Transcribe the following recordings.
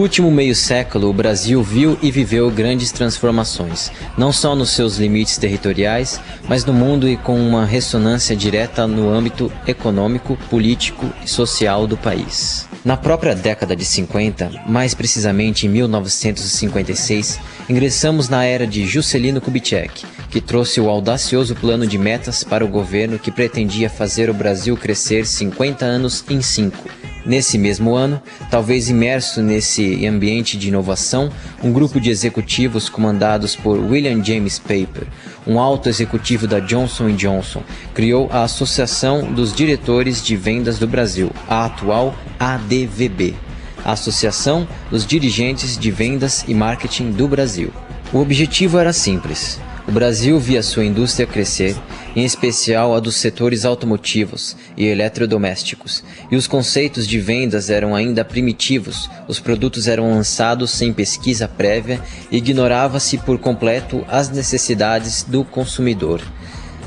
último meio século, o Brasil viu e viveu grandes transformações, não só nos seus limites territoriais, mas no mundo e com uma ressonância direta no âmbito econômico, político e social do país. Na própria década de 50, mais precisamente em 1956, ingressamos na era de Juscelino Kubitschek, que trouxe o audacioso plano de metas para o governo que pretendia fazer o Brasil crescer 50 anos em 5. Nesse mesmo ano, talvez imerso nesse ambiente de inovação, um grupo de executivos comandados por William James Paper, um alto executivo da Johnson & Johnson, criou a Associação dos Diretores de Vendas do Brasil, a atual ADVB, a Associação dos Dirigentes de Vendas e Marketing do Brasil. O objetivo era simples. O Brasil via sua indústria crescer, em especial a dos setores automotivos e eletrodomésticos, e os conceitos de vendas eram ainda primitivos, os produtos eram lançados sem pesquisa prévia e ignorava-se por completo as necessidades do consumidor.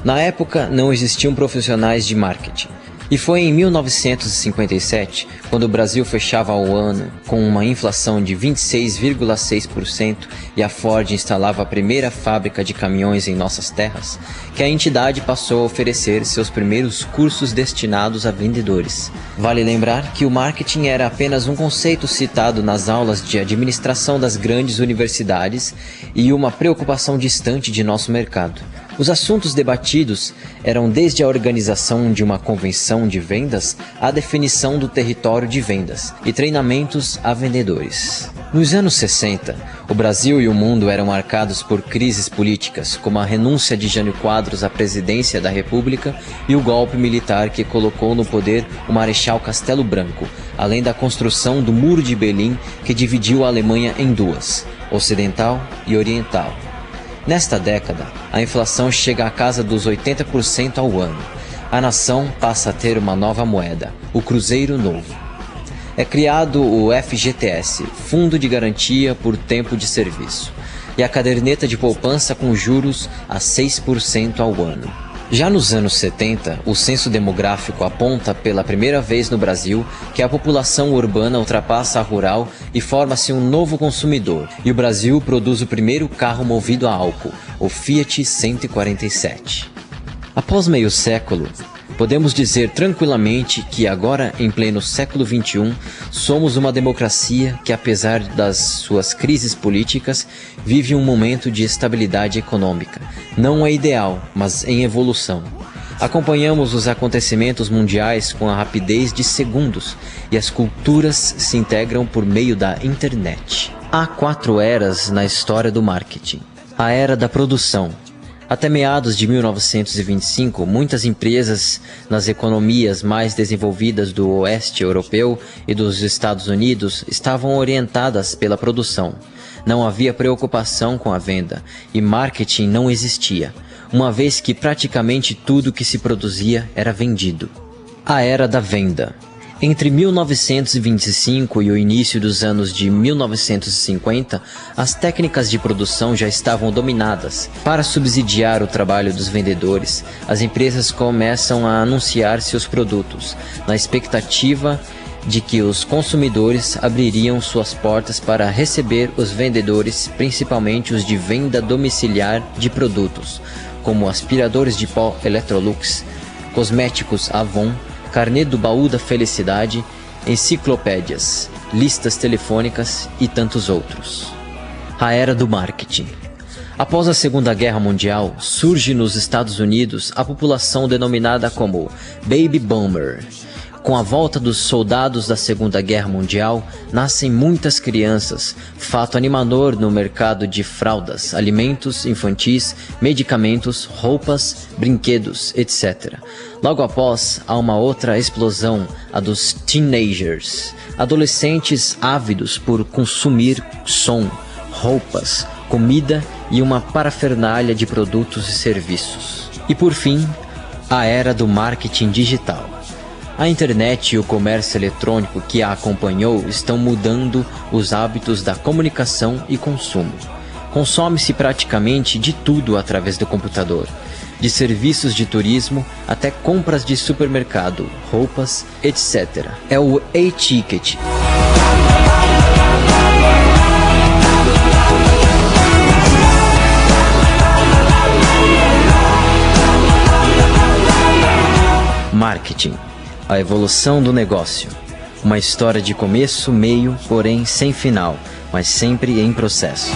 Na época, não existiam profissionais de marketing. E foi em 1957, quando o Brasil fechava o ano com uma inflação de 26,6% e a Ford instalava a primeira fábrica de caminhões em nossas terras, que a entidade passou a oferecer seus primeiros cursos destinados a vendedores. Vale lembrar que o marketing era apenas um conceito citado nas aulas de administração das grandes universidades e uma preocupação distante de nosso mercado. Os assuntos debatidos eram desde a organização de uma convenção de vendas à definição do território de vendas e treinamentos a vendedores. Nos anos 60, o Brasil e o mundo eram marcados por crises políticas, como a renúncia de Jânio Quadros à presidência da República e o golpe militar que colocou no poder o Marechal Castelo Branco, além da construção do Muro de Berlim que dividiu a Alemanha em duas, ocidental e oriental. Nesta década, a inflação chega à casa dos 80% ao ano. A nação passa a ter uma nova moeda, o Cruzeiro Novo. É criado o FGTS, Fundo de Garantia por Tempo de Serviço, e a caderneta de poupança com juros a 6% ao ano. Já nos anos 70, o censo demográfico aponta pela primeira vez no Brasil que a população urbana ultrapassa a rural e forma-se um novo consumidor, e o Brasil produz o primeiro carro movido a álcool, o Fiat 147. Após meio século, podemos dizer tranquilamente que agora, em pleno século XXI, somos uma democracia que, apesar das suas crises políticas, vive um momento de estabilidade econômica. Não é ideal, mas em evolução. Acompanhamos os acontecimentos mundiais com a rapidez de segundos e as culturas se integram por meio da internet. Há 4 eras na história do marketing. A era da produção. Até meados de 1925, muitas empresas nas economias mais desenvolvidas do oeste europeu e dos Estados Unidos estavam orientadas pela produção. Não havia preocupação com a venda e marketing não existia, uma vez que praticamente tudo que se produzia era vendido. A era da venda. Entre 1925 e o início dos anos de 1950, as técnicas de produção já estavam dominadas. Para subsidiar o trabalho dos vendedores, as empresas começam a anunciar seus produtos, na expectativa de que os consumidores abririam suas portas para receber os vendedores, principalmente os de venda domiciliar de produtos, como aspiradores de pó Electrolux, cosméticos Avon, carnê do baú da felicidade, enciclopédias, listas telefônicas e tantos outros. A era do marketing. Após a Segunda Guerra Mundial, surge nos Estados Unidos a população denominada como Baby Boomer. Com a volta dos soldados da Segunda Guerra Mundial, nascem muitas crianças, fato animador no mercado de fraldas, alimentos infantis, medicamentos, roupas, brinquedos, etc. Logo após, há uma outra explosão, a dos teenagers, adolescentes ávidos por consumir som, roupas, comida e uma parafernália de produtos e serviços. E por fim, a era do marketing digital. A internet e o comércio eletrônico que a acompanhou estão mudando os hábitos da comunicação e consumo. Consome-se praticamente de tudo através do computador, de serviços de turismo até compras de supermercado, roupas, etc. É o e-ticket. marketing, a evolução do negócio. Uma história de começo, meio, porém sem final, mas sempre em processo.